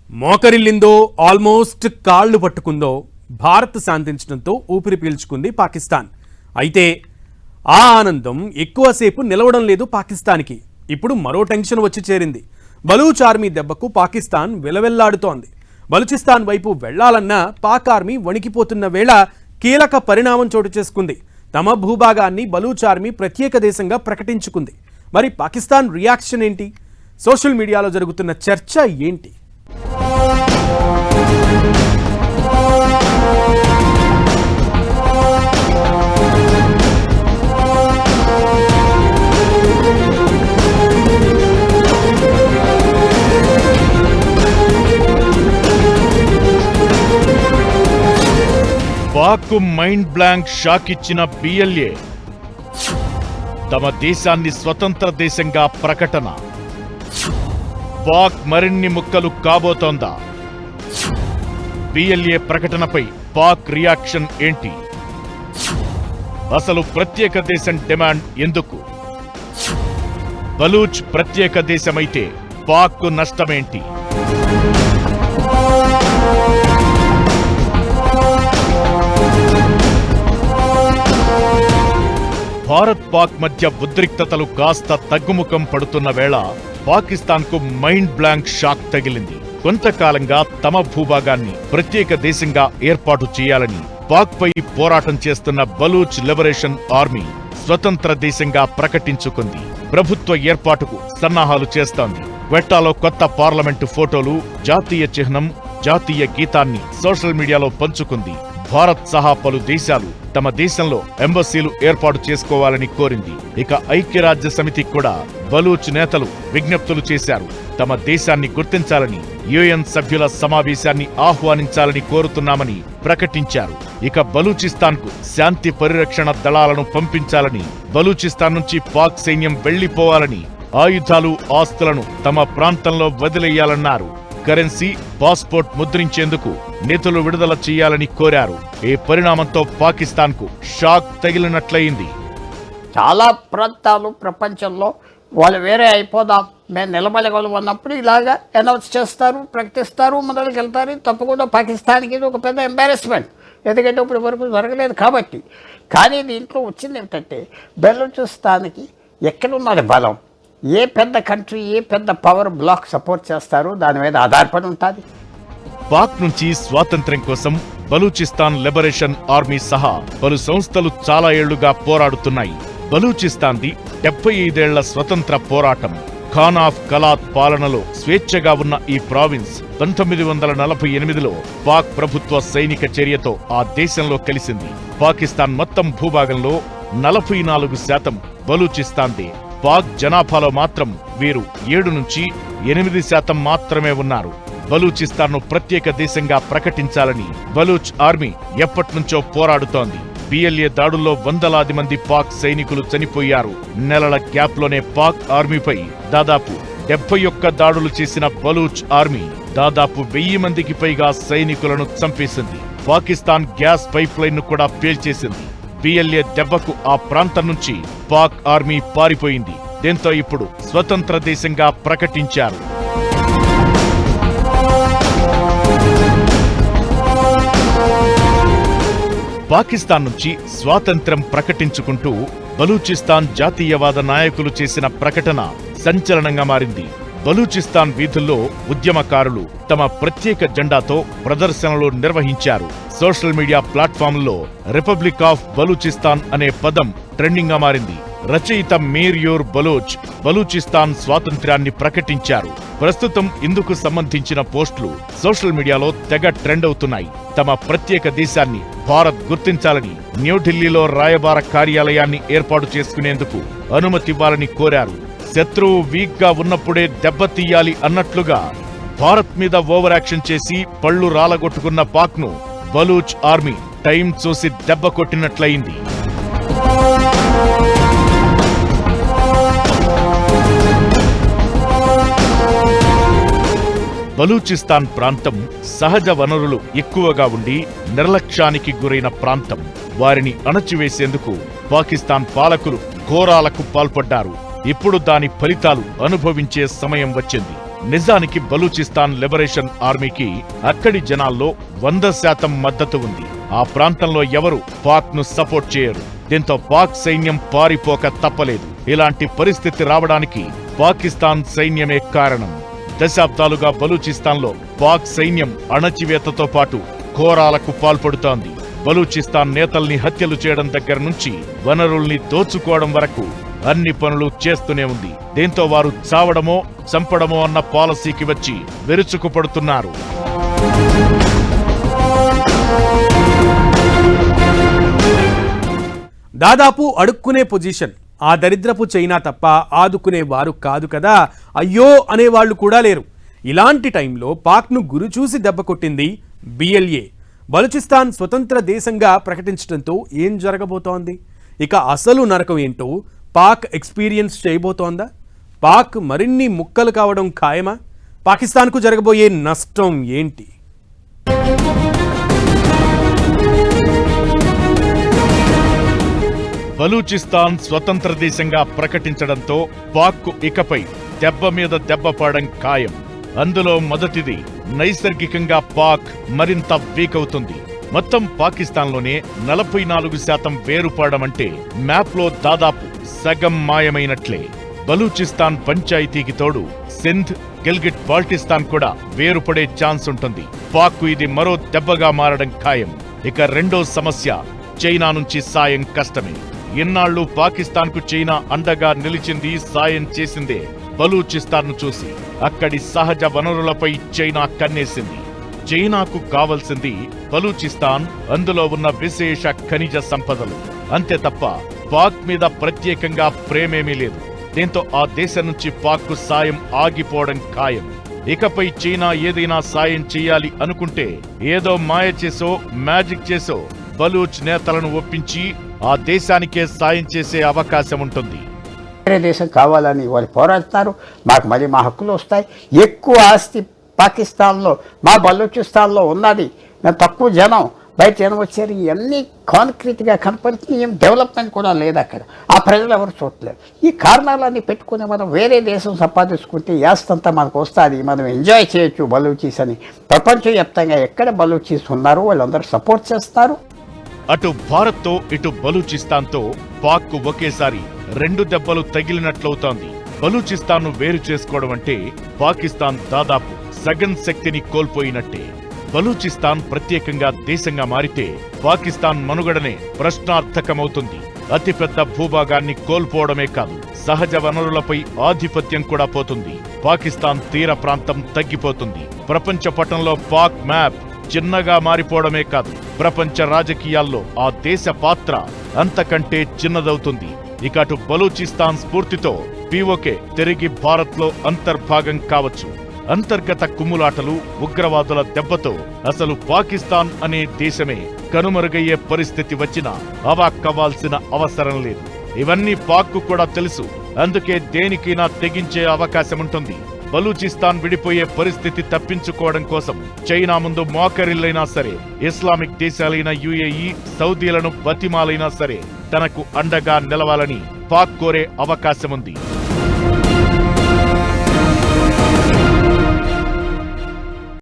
మోకరిల్లిందో almost కాళ్లు పట్టుకుందో భారత్ శాంతించడంతో ఊపిరి పీల్చుకుంది పాకిస్తాన్. అయితే ఆ ఆనందం ఎక్కువసేపు నిలవడం లేదు పాకిస్తాన్కి. ఇప్పుడు మరో టెన్షన్ వచ్చి చేరింది. బలూచ్ ఆర్మీ దెబ్బకు పాకిస్తాన్ విలవెల్లాడుతోంది. బలూచిస్తాన్ వైపు వెళ్లాలన్నా పాక్ ఆర్మీ వణికిపోతున్న వేళ కీలక పరిణామం చోటు చేసుకుంది. తమ భూభాగాన్ని బలూచ్ ఆర్మీ ప్రత్యేక దేశంగా ప్రకటించుకుంది. మరి పాకిస్తాన్ రియాక్షన్ ఏంటి? సోషల్ మీడియాలో జరుగుతున్న చర్చ ఏంటి? పాక్ మైండ్ బ్లాంక్ షాక్ ఇచ్చిన బిఎల్ఏ తమ దేశాన్ని స్వతంత్ర దేశంగా ప్రకటన. పాక్ మరిన్ని ముక్కలు కాబోతోందా? బిఎల్ఏ ప్రకటనపై పాక్ రియాక్షన్ ఏంటి? అసలు ప్రత్యేక దేశం డిమాండ్ ఎందుకు? బలూచ్ ప్రత్యేక దేశమైతే పాక్ నష్టమేంటి? భారత్ పాక్ మధ్య ఉద్రిక్తతలు కాస్త తగ్గుముఖం పడుతున్న వేళ పాకిస్తాన్కు మైండ్ బ్లాంక్ షాక్ తగిలింది. కొంతకాలంగా తమ భూభాగాన్ని ప్రత్యేక దేశంగా ఏర్పాటు చేయాలని పాక్పై పోరాటం చేస్తున్న బలూచ్ లిబరేషన్ ఆర్మీ స్వతంత్ర దేశంగా ప్రకటించుకుంది. ప్రభుత్వ ఏర్పాటుకు సన్నాహాలు చేస్తోంది. క్వెట్టాలో కొత్త పార్లమెంటు ఫోటోలు, జాతీయ చిహ్నం, జాతీయ గీతాన్ని సోషల్ మీడియాలో పంచుకుంది. భారత్ సహా పలు దేశాలు తమ దేశంలో ఎంబసీలు ఏర్పాటు చేసుకోవాలని కోరింది. ఇక ఐక్యరాజ్య సమితి కూడా బలూచ్ నేతలు విజ్ఞప్తులు చేశారు. తమ దేశాన్ని గుర్తించాలని, యుఎన్ సభ్యుల సమావేశాన్ని ఆహ్వానించాలని కోరుతున్నామని ప్రకటించారు. ఇక బలూచిస్తాన్కు శాంతి పరిరక్షణ దళాలను పంపించాలని, బలూచిస్తాన్ నుంచి పాక్ సైన్యం వెళ్లిపోవాలని, ఆయుధాలు, ఆస్తులను తమ ప్రాంతంలో వదిలేయాలన్నారు. కరెన్సీ, పాస్పోర్ట్ ముద్రించేందుకు నిధులు విడుదల చేయాలని కోరారు. ఈ పరిణామంతో పాకిస్తాన్కు షాక్ తగిలినట్లయింది. చాలా ప్రాంతాలు ప్రపంచంలో వాళ్ళు వేరే అయిపోదాం, మేము నిలబడగలం అన్నప్పుడు ఇలాగా అనౌన్స్ చేస్తారు, ప్రకటిస్తారు, మొదలుకి వెళ్తారు. తప్పకుండా పాకిస్తాన్కి ఇది ఒక పెద్ద ఎంబారెస్మెంట్, ఎందుకంటే ఇప్పుడు వరకు జరగలేదు కాబట్టి. కానీ దీంట్లో వచ్చింది ఏమిటంటే బెలూచిస్తాన్కి ఎక్కడున్నది బలం, ఏ పెద్ద కంట్రీ, ఏ పెద్ద పవర్ బ్లాక్ సపోర్ట్ చేస్తారో దాని మీద ఆధారపడి ఉంటుంది. పాక్ నుంచి స్వాతంత్ర్యం కోసం బలూచిస్తాన్ లిబరేషన్ ఆర్మీ సహా పలు సంస్థలు చాలా ఏళ్లుగా పోరాడుతున్నాయి. బలూచిస్తాన్ది 75 ఏళ్ల స్వతంత్ర పోరాటం. ఖాన్ ఆఫ్ కలాత్ పాలనలో స్వేచ్ఛగా ఉన్న ఈ ప్రావిన్స్ 1948లో పాక్ ప్రభుత్వ సైనిక చర్యతో ఆ దేశంలో కలిసింది. పాకిస్తాన్ మొత్తం భూభాగంలో 44% బలూచిస్తాన్దే. పాక్ జనాభాలో మాత్రం వీరు 7 నుంచి 8% మాత్రమే ఉన్నారు. బలూచిస్తాన్ను ప్రత్యేక దేశంగా ప్రకటించాలని బలూచ్ ఆర్మీ ఎప్పట్నుంచో పోరాడుతోంది. బిఎల్ఏ దాడుల్లో వందలాది మంది పాక్ సైనికులు చనిపోయారు. నెలల గ్యాప్లోనే పాక్ ఆర్మీపై దాదాపు 71 దాడులు చేసిన బలూచ్ ఆర్మీ దాదాపు 1000 మందికి పైగా సైనికులను చంపేసింది. పాకిస్తాన్ గ్యాస్ పైప్ లైన్ ను కూడా పేల్చేసింది. బిఎల్ఏ దెబ్బకు ఆ ప్రాంతం నుంచి పాక్ ఆర్మీ పారిపోయింది. దీంతో ఇప్పుడు స్వతంత్ర దేశంగా ప్రకటించారు. పాకిస్తాన్ నుంచి స్వాతంత్ర్యం ప్రకటించుకుంటూ బలూచిస్తాన్ జాతీయవాద నాయకులు చేసిన ప్రకటన సంచలనంగా మారింది. బలూచిస్తాన్ వీధుల్లో ఉద్యమకారులు తమ ప్రత్యేక జెండాతో ప్రదర్శనలు నిర్వహించారు. సోషల్ మీడియా ప్లాట్ఫామ్లో రిపబ్లిక్ ఆఫ్ బలూచిస్తాన్ అనే పదం ట్రెండింగ్ గా మారింది. రచయిత మీర్ యూర్ బలూచ్ బలూచిస్తాన్ స్వాతంత్ర్యాన్ని ప్రకటించారు. ప్రస్తుతం ఇందుకు సంబంధించిన పోస్టులు సోషల్ మీడియాలో తెగ ట్రెండ్ అవుతున్నాయి. తమ ప్రత్యేక దేశాన్ని భారత్ గుర్తించాలని న్యూఢిల్లీలో రాయబార కార్యాలయాన్ని ఏర్పాటు చేసుకునేందుకు అనుమతివ్వాలని కోరారు. శత్రువు వీక్ గా ఉన్నప్పుడే దెబ్బతీయాలి అన్నట్లుగా భారత్ మీద ఓవర్ యాక్షన్ చేసి పళ్లు రాలగొట్టుకున్న పాక్ ను బలూచ్ ఆర్మీ టైం చూసి దెబ్బ కొట్టినట్లయింది. బలూచిస్తాన్ ప్రాంతం సహజ వనరులు ఎక్కువగా ఉండి నిర్లక్ష్యానికి గురైన ప్రాంతం. వారిని అణచివేసేందుకు పాకిస్తాన్ పాలకులు ఘోరాలకు పాల్పడ్డారు. ఇప్పుడు దాని ఫలితాలు అనుభవించే సమయం వచ్చింది. నిజానికి బలూచిస్తాన్ లిబరేషన్ ఆర్మీకి అక్కడి జనాల్లో 100% మద్దతు ఉంది. ఆ ప్రాంతంలో ఎవరు పాక్ ను సపోర్ట్ చేయరు. దీంతో పాక్ సైన్యం పారిపోక తప్పలేదు. ఇలాంటి పరిస్థితి రావడానికి పాకిస్తాన్ సైన్యమే కారణం. దశాబ్దాలుగా బలూచిస్తాన్లో పాక్ సైన్యం అణచివేతతో పాటు ఘోరాలకు పాల్పడుతోంది. బలూచిస్తాన్ నేతల్ని హత్యలు చేయడం దగ్గర నుంచి వనరుల్ని దోచుకోవడం వరకు అన్ని పనులు చేస్తూనే ఉంది. దీంతో వారు చావడమో చంపడమో అన్న పాలసీకి వచ్చి విరుచుకుపడుతున్నారు. దాదాపు అడుక్కునే పొజిషన్. ఆ దరిద్రపు చైనా తప్ప ఆదుకునే వారు కాదు కదా, అయ్యో అనేవాళ్లు కూడా లేరు. ఇలాంటి టైంలో పాక్ను గురిచూసి దెబ్బ కొట్టింది బిఎల్ఏ. బలూచిస్తాన్ స్వతంత్ర దేశంగా ప్రకటించడంతో ఏం జరగబోతోంది? ఇక అసలు నరకం ఏంటో పాక్ ఎక్స్పీరియన్స్ చేయబోతోందా? పాక్ మరిన్ని ముక్కలు కావడం ఖాయమా? పాకిస్తాన్కు జరగబోయే నష్టం ఏంటి? బలూచిస్తాన్ స్వతంత్ర దేశంగా ప్రకటించడంతో పాక్కు ఇకపై దెబ్బ మీద దెబ్బ పడడం ఖాయం. అందులో మొదటిది, నైసర్గికంగా పాక్ మరింత వీక్ అవుతుంది. మొత్తం పాకిస్తాన్లోనే 44% వేరుపడడం అంటే మ్యాప్లో దాదాపు సగం మాయమైనట్లే. బలూచిస్తాన్ పంచాయతీకి తోడు సింధ్, గిల్గిట్ బాల్టిస్తాన్ కూడా వేరుపడే ఛాన్స్ ఉంటుంది. పాక్కు ఇది మరో దెబ్బగా మారడం ఖాయం. ఇక రెండో సమస్య, చైనా నుంచి సాయం కష్టమే. ఇన్నాళ్లు పాకిస్తాన్కు చైనా అండగా నిలిచింది, సాయం చేసిందే. బలూచిస్తాన్ను చూసి అక్కడి సహజ వనరులపై చైనా కన్నేసింది. చైనాకు కావలసింది బలూచిస్తాన్, అందులో ఉన్న విశేష ఖనిజ సంపదలు. అంతే తప్ప పాక్ మీద ప్రత్యేకంగా ప్రేమేమీ లేదు. దీంతో ఆ దేశం నుంచి పాక్కు సాయం ఆగిపోవడం ఖాయం. ఇకపై చైనా ఏదైనా సాయం చెయ్యాలి అనుకుంటే ఏదో మాయ చేసో మ్యాజిక్ చేసో బలూచ్ నేతలను ఒప్పించి ఆ దేశానికే సాయం చేసే అవకాశం ఉంటుంది. వేరే దేశం కావాలని వాళ్ళు పోరాడతారు, మాకు మళ్ళీ మా హక్కులు వస్తాయి. ఎక్కువ ఆస్తి పాకిస్తాన్లో, మా బలూచిస్తాన్లో ఉన్నది. మేము తక్కువ జనం, బయట జనం వచ్చారు. ఇవన్నీ కాంక్రీట్గా కనపడుతుంది. ఏం డెవలప్మెంట్ కూడా లేదు అక్కడ. ఆ ప్రజలు ఎవరు చూడలేరు. ఈ కారణాలన్నీ పెట్టుకుని మనం వేరే దేశం సంపాదించుకుంటే యాస్తంతా మనకు వస్తుంది, మనం ఎంజాయ్ చేయొచ్చు బలూచీస్ అని. ప్రపంచవ్యాప్తంగా ఎక్కడ బలూచీస్ ఉన్నారో వాళ్ళందరూ సపోర్ట్ చేస్తారు. అటు భారత్తో ఇటు బలూచిస్తాన్తో పాక్కు ఒకేసారి 2 దెబ్బలు తగిలినట్లవుతోంది. బలూచిస్తాన్ను వేరు చేసుకోవడం అంటే పాకిస్తాన్ దాదాపు సగం శక్తిని కోల్పోయినట్టే. బలూచిస్తాన్ ప్రత్యేకంగా దేశంగా మారితే పాకిస్తాన్ మనుగడనే ప్రశ్నార్థకమవుతుంది. అతిపెద్ద భూభాగాన్ని కోల్పోవడమే కాదు, సహజ వనరులపై ఆధిపత్యం కూడా పోతుంది. పాకిస్తాన్ తీర ప్రాంతం తగ్గిపోతుంది. ప్రపంచ పటంలో పాక్ మ్యాప్ చిన్నగా మారిపోవడమే కాదు, ప్రపంచ రాజకీయాల్లో ఆ దేశ పాత్ర అంతకంటే చిన్నదవుతుంది. ఇక అటు బలూచిస్తాన్ స్ఫూర్తితో పీఓకే తిరిగి భారత్లో అంతర్భాగం కావచ్చు. అంతర్గత కుమ్ములాటలు, ఉగ్రవాదుల దెబ్బతో అసలు పాకిస్తాన్ అనే దేశమే కనుమరుగయ్యే పరిస్థితి వచ్చినా అవాక్కవ్వాల్సిన అవసరం లేదు. ఇవన్నీ పాక్కు కూడా తెలుసు. అందుకే దేనికైనా తెగించే అవకాశముంటుంది. బలూచిస్తాన్ విడిపోయే పరిస్థితి తప్పించుకోవడం కోసం చైనా ముందు మోకరిల్లైనా సరే, ఇస్లామిక్ దేశాలైన యుఏఈ, సౌదీలను బతిమాలైనా సరే తనకు అండగా నిలవాలని పాక్ కోరే అవకాశముంది.